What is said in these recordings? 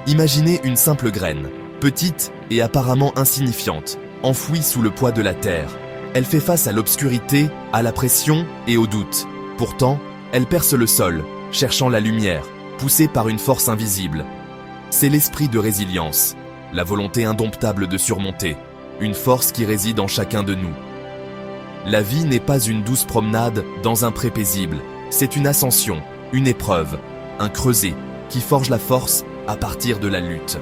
Imaginez une simple graine, petite et apparemment insignifiante, enfouie sous le poids de la terre. Elle fait face à l'obscurité, à la pression et au doute. Pourtant, elle perce le sol, cherchant la lumière, poussée par une force invisible. C'est l'esprit de résilience, la volonté indomptable de surmonter, une force qui réside en chacun de nous. La vie n'est pas une douce promenade dans un pré paisible, c'est une ascension, une épreuve, un creuset qui forge la force à partir de la lutte.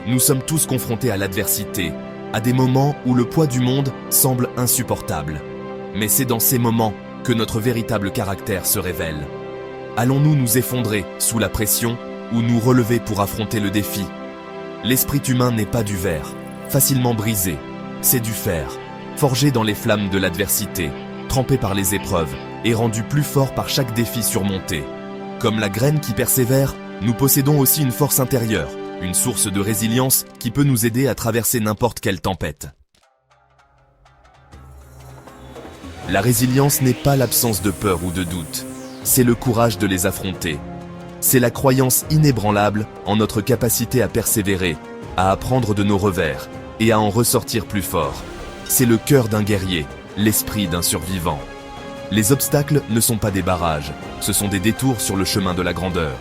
Nous sommes tous confrontés à l'adversité, à des moments où le poids du monde semble insupportable. Mais c'est dans ces moments que notre véritable caractère se révèle. Allons-nous nous effondrer sous la pression ou nous relever pour affronter le défi? L'esprit humain n'est pas du verre, facilement brisé, c'est du fer, forgé dans les flammes de l'adversité, trempé par les épreuves et rendu plus fort par chaque défi surmonté. Comme la graine qui persévère, nous possédons aussi une force intérieure, une source de résilience qui peut nous aider à traverser n'importe quelle tempête. La résilience n'est pas l'absence de peur ou de doute, c'est le courage de les affronter. C'est la croyance inébranlable en notre capacité à persévérer, à apprendre de nos revers et à en ressortir plus fort. C'est le cœur d'un guerrier, l'esprit d'un survivant. Les obstacles ne sont pas des barrages, ce sont des détours sur le chemin de la grandeur.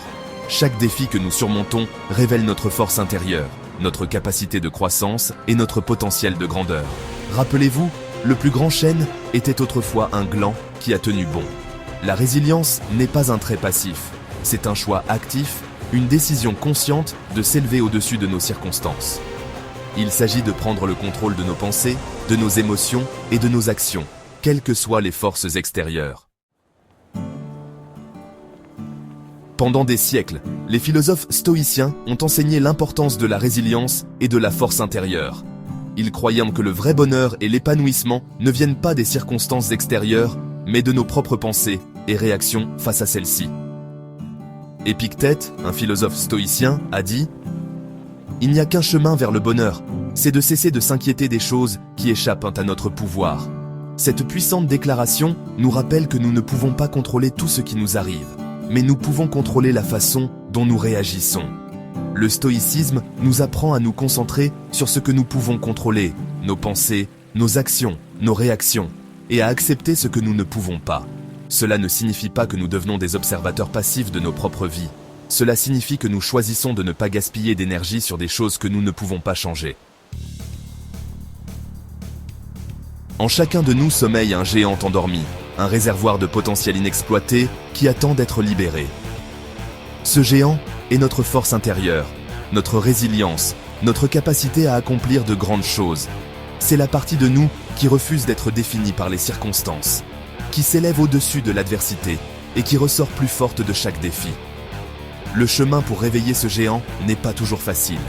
Chaque défi que nous surmontons révèle notre force intérieure, notre capacité de croissance et notre potentiel de grandeur. Rappelez-vous, le plus grand chêne était autrefois un gland qui a tenu bon. La résilience n'est pas un trait passif, c'est un choix actif, une décision consciente de s'élever au-dessus de nos circonstances. Il s'agit de prendre le contrôle de nos pensées, de nos émotions et de nos actions, quelles que soient les forces extérieures. Pendant des siècles, les philosophes stoïciens ont enseigné l'importance de la résilience et de la force intérieure. Ils croyaient que le vrai bonheur et l'épanouissement ne viennent pas des circonstances extérieures, mais de nos propres pensées et réactions face à celles-ci. Épictète, un philosophe stoïcien, a dit « Il n'y a qu'un chemin vers le bonheur, c'est de cesser de s'inquiéter des choses qui échappent à notre pouvoir. » Cette puissante déclaration nous rappelle que nous ne pouvons pas contrôler tout ce qui nous arrive, mais nous pouvons contrôler la façon dont nous réagissons. Le stoïcisme nous apprend à nous concentrer sur ce que nous pouvons contrôler, nos pensées, nos actions, nos réactions, et à accepter ce que nous ne pouvons pas. Cela ne signifie pas que nous devenons des observateurs passifs de nos propres vies. Cela signifie que nous choisissons de ne pas gaspiller d'énergie sur des choses que nous ne pouvons pas changer. En chacun de nous sommeille un géant endormi, un réservoir de potentiel inexploité qui attend d'être libéré. Ce géant est notre force intérieure, notre résilience, notre capacité à accomplir de grandes choses. C'est la partie de nous qui refuse d'être définie par les circonstances, qui s'élève au-dessus de l'adversité et qui ressort plus forte de chaque défi. Le chemin pour réveiller ce géant n'est pas toujours facile.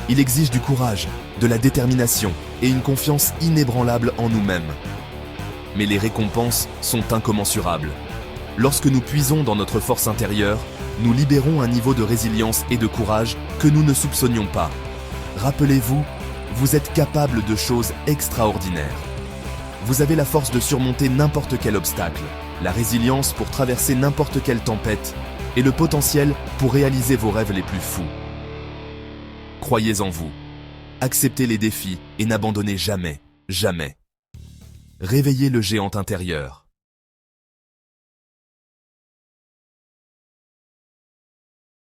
Il exige du courage, de la détermination et une confiance inébranlable en nous-mêmes. Mais les récompenses sont incommensurables. Lorsque nous puisons dans notre force intérieure, nous libérons un niveau de résilience et de courage que nous ne soupçonnions pas. Rappelez-vous, vous êtes capable de choses extraordinaires. Vous avez la force de surmonter n'importe quel obstacle, la résilience pour traverser n'importe quelle tempête et le potentiel pour réaliser vos rêves les plus fous. Croyez en vous. Acceptez les défis et n'abandonnez jamais, jamais. Réveillez le géant intérieur.